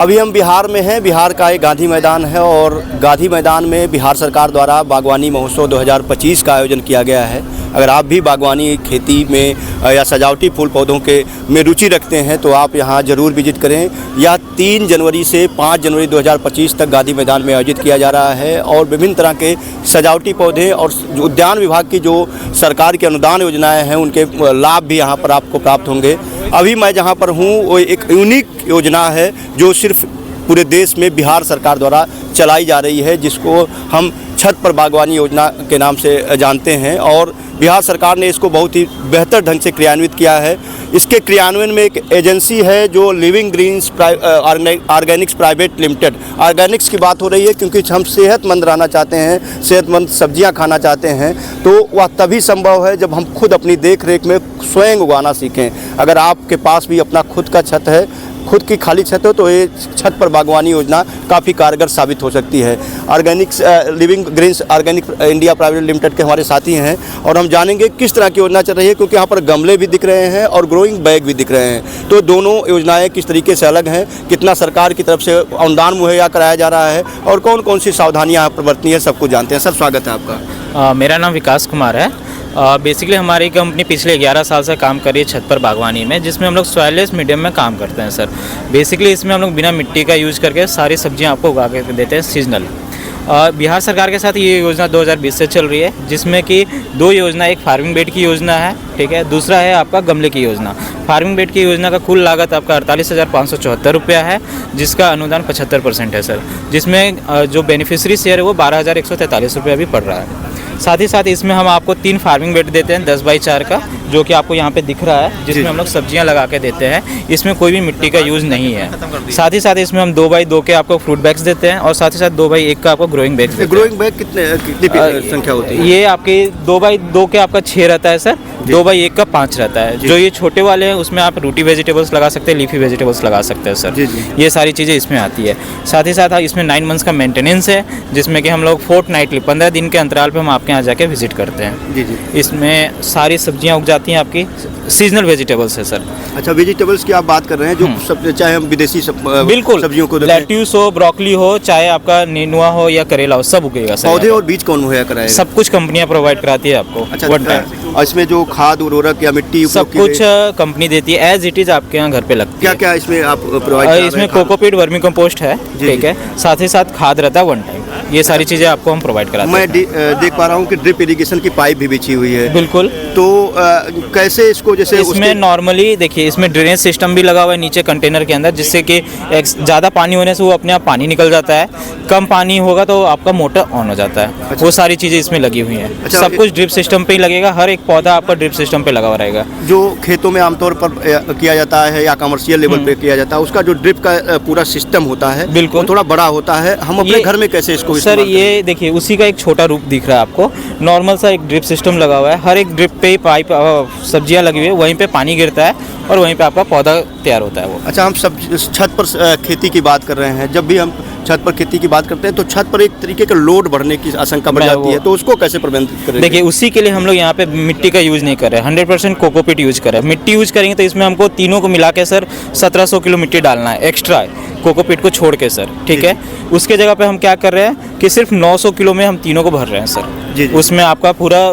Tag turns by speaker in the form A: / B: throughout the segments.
A: अभी हम बिहार में हैं। बिहार का एक गांधी मैदान है और गांधी मैदान में बिहार सरकार द्वारा बागवानी महोत्सव 2025 का आयोजन किया गया है। अगर आप भी बागवानी खेती में या सजावटी फूल पौधों के में रुचि रखते हैं तो आप यहां ज़रूर विजिट करें। यह 3 जनवरी से 5 जनवरी 2025 तक गांधी मैदान में आयोजित किया जा रहा है और विभिन्न तरह के सजावटी पौधे और उद्यान विभाग की जो सरकार की अनुदान योजनाएँ हैं उनके लाभ भी यहाँ पर आपको प्राप्त होंगे। अभी मैं जहाँ पर हूँ वो एक यूनिक योजना है जो सिर्फ पूरे देश में बिहार सरकार द्वारा चलाई जा रही है, जिसको हम छत पर बागवानी योजना के नाम से जानते हैं और बिहार सरकार ने इसको बहुत ही बेहतर ढंग से क्रियान्वित किया है। इसके क्रियान्वयन में एक एजेंसी है जो living greens organics private limited. Organics की बात हो रही है क्योंकि हम सेहतमंद रहना चाहते हैं, सेहतमंद सब्जियां खाना चाहते हैं, तो वह तभी संभव है जब हम खुद अपनी देख रेख में स्वयं उगाना सीखें। अगर आपके पास भी अपना खुद का छत है, खुद की खाली छत हो, तो ये छत पर बागवानी योजना काफ़ी कारगर साबित हो सकती है। Organics living greens organic India private limited के हमारे साथी हैं और हम जानेंगे किस तरह की योजना चल रही है, क्योंकि यहाँ पर गमले भी दिख रहे हैं और ग्रोइंग बैग भी दिख रहे हैं। तो दोनों योजनाएं किस तरीके से अलग हैं, कितना सरकार की तरफ से अनुदान मुहैया कराया जा रहा है और कौन कौन सी सावधानियाँ यहाँ पर बरतनी है, सब कुछ जानते हैं। सर, स्वागत है आपका।
B: मेरा नाम विकास कुमार है। बेसिकली हमारी कंपनी पिछले 11 साल से काम कर रही है छत पर बागवानी में, जिसमें हम लोग सॉइललेस मीडियम में काम करते हैं सर। बेसिकली इसमें हम लोग बिना मिट्टी का यूज़ करके सारी सब्जियां आपको उगा के देते हैं सीजनल। बिहार सरकार के साथ ये योजना 2020 से चल रही है, जिसमें कि 2 योजना, एक फार्मिंग बेड की योजना है, ठीक है, दूसरा है आपका गमले की योजना। फार्मिंग बेड की योजना का कुल लागत आपका 48,574 रुपया है, जिसका अनुदान 75% है सर, जिसमें जो बेनिफिशियरी शेयर है वो 12,143 रुपया भी पड़ रहा है। साथ ही साथ इसमें हम आपको 3 फार्मिंग बेड देते हैं 10 बाई 4 का, जो कि आपको यहाँ पे दिख रहा है, जिसमें हम लोग सब्जियाँ लगा के देते हैं। इसमें कोई भी मिट्टी का यूज़ नहीं है। साथ ही साथ इसमें हम 2 बाई 2 के आपको फ्रूट बैग्स देते हैं और साथ ही साथ 2 बाई 1 का आपको ग्रोइंग बैग देते हैं।
A: ग्रोइंग बैग कितनी संख्या होती है?
B: ये आपके 2 बाई 2 के आपका 6 रहता है सर, 2 बाई 1 का 5 रहता है। जो ये छोटे वाले हैं उसमें आप रूटी वेजिटेबल्स लगा सकते हैं, लीफी वेजिटेबल्स लगा सकते हैं सर। ये सारी चीज़ें इसमें आती है। साथ ही साथ इसमें 9 मंथ्स का मेंटेनेंस है, जिसमें कि हम लोग फोर्टनाइटली 15 दिन के अंतराल पर हम आपके यहाँ जाके विजिट करते हैं। इसमें सारी सब्जियां उग जाती हैं आपकी, सीजनल वेजिटेबल्स है सर।
A: अच्छा, वेजिटेबल्स की आप बात कर रहे हैं, जो सब चाहे हम विदेशी
B: बिल्कुल
A: सब्जियों को
B: लेट्यूस हो, ब्रोकली हो, चाहे आपका नेनुआ हो या करेला हो, सब उगेगा सर।
A: पौधे और बीज कौन मुहैया कराएगा?
B: सब कुछ कंपनियां प्रोवाइड कराती है आपको।
A: अच्छा, और इसमें जो खाद उर्वरक या मिट्टी
B: सब कुछ कंपनी देती है, एज इट इज आपके यहाँ घर पे लगती है।
A: क्या क्या इसमें आप प्रोवाइड?
B: इसमें कोकोपीट, वर्मी कंपोस्ट है, ठीक है, साथ ही साथ खाद रहता है 1 टाइम। ये सारी चीज़ें आपको हम प्रोवाइड कराते हैं।
A: मैं देख पा रहा हूँ कि ड्रिप इरिगेशन की पाइप भी बिछी हुई है।
B: बिल्कुल।
A: तो कैसे इसको, जैसे
B: इसमें नॉर्मली देखिए, इसमें ड्रेनेज सिस्टम भी लगा हुआ है नीचे कंटेनर के अंदर, जिससे कि ज़्यादा पानी होने से वो अपने आप पानी निकल जाता है, कम पानी होगा तो आपका मोटर ऑन हो जाता है। अच्छा। वो सारी चीज़ें इसमें लगी हुई हैं। अच्छा, सब कुछ ड्रिप सिस्टम पे ही लगेगा, हर एक पौधा आपका ड्रिप सिस्टम पे लगा हुआ रहेगा।
A: जो खेतों में आमतौर पर किया जाता है या कमर्शियल लेवल पे किया जाता है, उसका जो ड्रिप का पूरा सिस्टम होता है, बिल्कुल थोड़ा बड़ा होता है। हम अपने घर में कैसे इसको
B: सर, ये देखिए उसी का एक छोटा रूप दिख रहा है आपको। नॉर्मल सा एक ड्रिप सिस्टम लगा हुआ है, हर एक ड्रिप पे पाइप सब्जियां लगी हुई है, वहीं पे पानी गिरता है और वहीं पे आपका पौधा तैयार होता है वो।
A: अच्छा, हम सब छत पर खेती की बात कर रहे हैं। जब भी हम छत पर खेती की बात करते हैं तो छत पर एक तरीके का लोड बढ़ने की आशंका बढ़ जाती है, तो उसको कैसे प्रबंधित करें?
B: देखिए, उसी के लिए हम लोग यहाँ पे मिट्टी का यूज़ नहीं कर रहे हैं, 100% कोकोपीट यूज़ कर रहे हैं। मिट्टी यूज़ करेंगे तो इसमें हमको तीनों को मिला के सर 1700 किलो मिट्टी डालना है एक्स्ट्रा, कोकोपीट को छोड़ के सर, ठीक है। उसके जगह पे हम क्या कर रहे हैं कि सिर्फ 900 किलो में हम तीनों को भर रहे हैं सर। उसमें आपका पूरा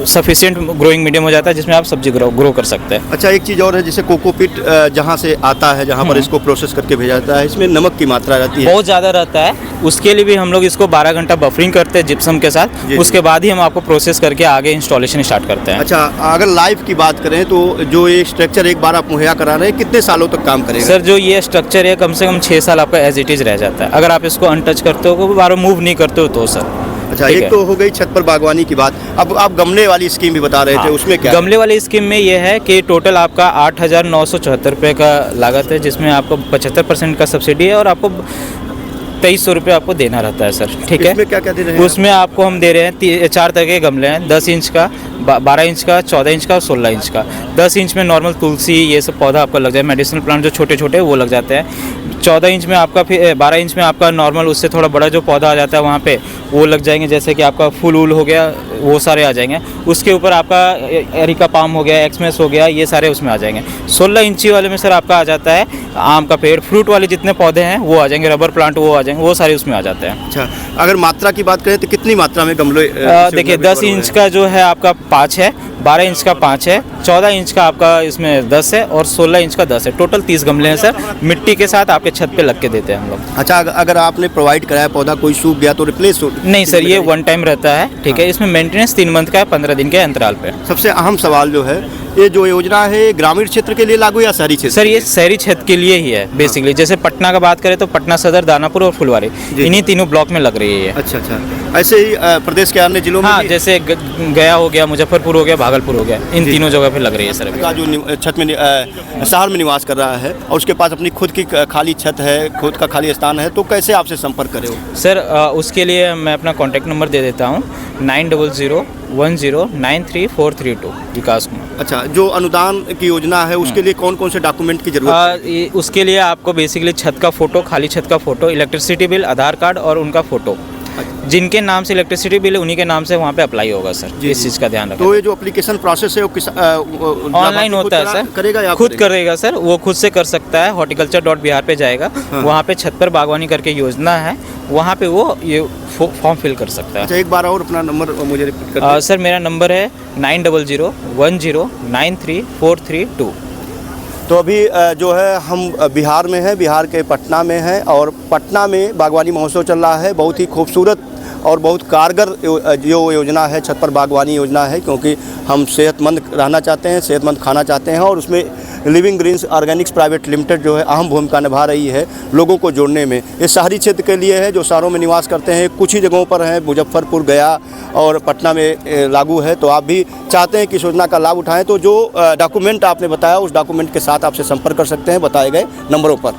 B: सफिशिएंट ग्रोइंग मीडियम हो जाता है, जिसमें आप सब्जी ग्रो कर सकते हैं।
A: अच्छा, एक चीज़ और है, जैसे कोकोपीट जहाँ से आता है, जहाँ पर इसको प्रोसेस करके भेजा जाता है, इसमें नमक की मात्रा रहती है,
B: बहुत ज़्यादा रहता है। उसके लिए भी हम लोग इसको 12 घंटा बफरिंग करते हैं जिप्सम के साथ। उसके बाद ही हम आपको प्रोसेस करके आगे इंस्टॉलेशन स्टार्ट करते हैं।
A: अच्छा, अगर लाइफ की बात करें तो जो ये स्ट्रक्चर एक बार आप मुहैया करा रहे हैं, कितने सालों तक काम करेगा?
B: सर, जो ये स्ट्रक्चर है कम से कम 6 साल आपका एज इट इज़ रह जाता है, अगर आप इसको अनटच करते हो, बार मूव नहीं करते हो तो सर।
A: अच्छा, एक तो हो गई छत पर बागवानी की बात। अब आप गमले वाली स्कीम भी बता रहे थे, उसमें क्या?
B: गमले वाली स्कीम में ये है कि टोटल आपका 8,974 रुपये का लागत है, जिसमें आपको 75% का सब्सिडी है और आपको 2300 रुपये आपको देना रहता है सर, ठीक है।
A: इसमें क्या क्या दे रहे हैं?
B: उसमें आपको हम दे रहे हैं 4 तरह के गमले हैं, 10 इंच का, 12 इंच का, 14 इंच का और 16 इंच का। 10 इंच में नॉर्मल तुलसी ये सब पौधा आपका लग जाए, मेडिसिनल प्लांट जो छोटे छोटे वो लग जाते हैं। 14 इंच में आपका, फिर 12 इंच में आपका नॉर्मल उससे थोड़ा बड़ा जो पौधा आ जाता है वहाँ पे वो लग जाएंगे, जैसे कि आपका फूल वूल हो गया वो सारे आ जाएंगे। उसके ऊपर आपका एरिका पाम हो गया, एक्समेस हो गया, ये सारे उसमें आ जाएंगे। 16 इंची वाले में सर आपका आ जाता है आम का पेड़, फ्रूट वाले जितने पौधे हैं वो आ जाएंगे, रबर प्लांट वो आ जाएंगे, वो सारे उसमें आ जाते हैं।
A: अच्छा, अगर मात्रा की बात करें तो कितनी मात्रा में गमले
B: देखिए 10 इंच का जो है आपका 5 है, 12 इंच का 5 है, 14 इंच का आपका इसमें 10 है और 16 इंच का 10 है। टोटल 30 गमले हैं सर, मिट्टी के साथ आपके छत पे लग के देते हैं हम लोग।
A: अच्छा, अगर आपने प्रोवाइड कराया पौधा कोई सूख गया तो रिप्लेस हो?
B: नहीं सर, ये वन टाइम रहता है, ठीक है। इसमें मेंटेनेंस 3 मंथ का है, 15 दिन के अंतराल पे।
A: सबसे अहम सवाल जो है, ये जो योजना है ग्रामीण क्षेत्र के लिए लागू या शहरी क्षेत्र?
B: सर ये शहरी क्षेत्र के लिए ही है बेसिकली। जैसे पटना का बात करें तो पटना सदर, दानापुर और फुलवारी, इन्हीं तीनों ब्लॉक में लग रही है।
A: अच्छा अच्छा, ऐसे ही प्रदेश के अन्य जिलों में
B: हाँ,
A: भी
B: जैसे गया हो गया, मुजफ्फरपुर हो गया, भागलपुर हो गया, इन तीनों जगह पे लग रही है सर अभी।
A: का जो छत में शहर में निवास कर रहा है और उसके पास अपनी खुद की खाली छत है, खुद का खाली स्थान है, तो कैसे आपसे संपर्क करे हो?
B: सर उसके लिए मैं अपना कॉन्टैक्ट नंबर दे देता हूँ, 9001093432, विकास कुमार।
A: अच्छा, जो अनुदान की योजना है उसके लिए कौन कौन से डॉक्यूमेंट की जरूरत है?
B: उसके लिए आपको बेसिकली छत का फ़ोटो, खाली छत का फ़ोटो, इलेक्ट्रिसिटी बिल, आधार कार्ड और उनका फ़ोटो। जिनके नाम से इलेक्ट्रिसिटी बिल है उन्हीं के नाम से वहाँ पे अप्लाई होगा सर। इस चीज़ का ध्यान रखें।
A: तो ये जो एप्लीकेशन प्रोसेस है वो
B: ऑनलाइन होता है सर,
A: करेगा या
B: खुद करेगा सर, वो खुद से कर सकता है। horticulture.bihar पे जाएगा, वहाँ पे छत पर बागवानी करके योजना है, वहाँ पे वो ये फॉर्म फिल कर सकता है।
A: अच्छा, एक बार और अपना नंबर मुझे रिपीट कर दीजिए।
B: सर मेरा नंबर है 9001093432।
A: तो अभी जो है हम बिहार में हैं, बिहार के पटना में हैं और पटना में बागवानी महोत्सव चल रहा है। बहुत ही खूबसूरत और बहुत कारगर जो योजना है छत पर बागवानी योजना है, क्योंकि हम सेहतमंद रहना चाहते हैं, सेहतमंद खाना चाहते हैं और उसमें living greens organics private limited जो है अहम भूमिका निभा रही है लोगों को जोड़ने में। ये शहरी क्षेत्र के लिए है जो शहरों में निवास करते हैं, कुछ ही जगहों पर हैं, मुजफ्फरपुर, गया और पटना में लागू है। तो आप भी चाहते हैं कि इस योजना का लाभ उठाएं तो जो डॉक्यूमेंट आपने बताया उस डॉक्यूमेंट के साथ आपसे संपर्क कर सकते हैं बताए गए नंबरों पर।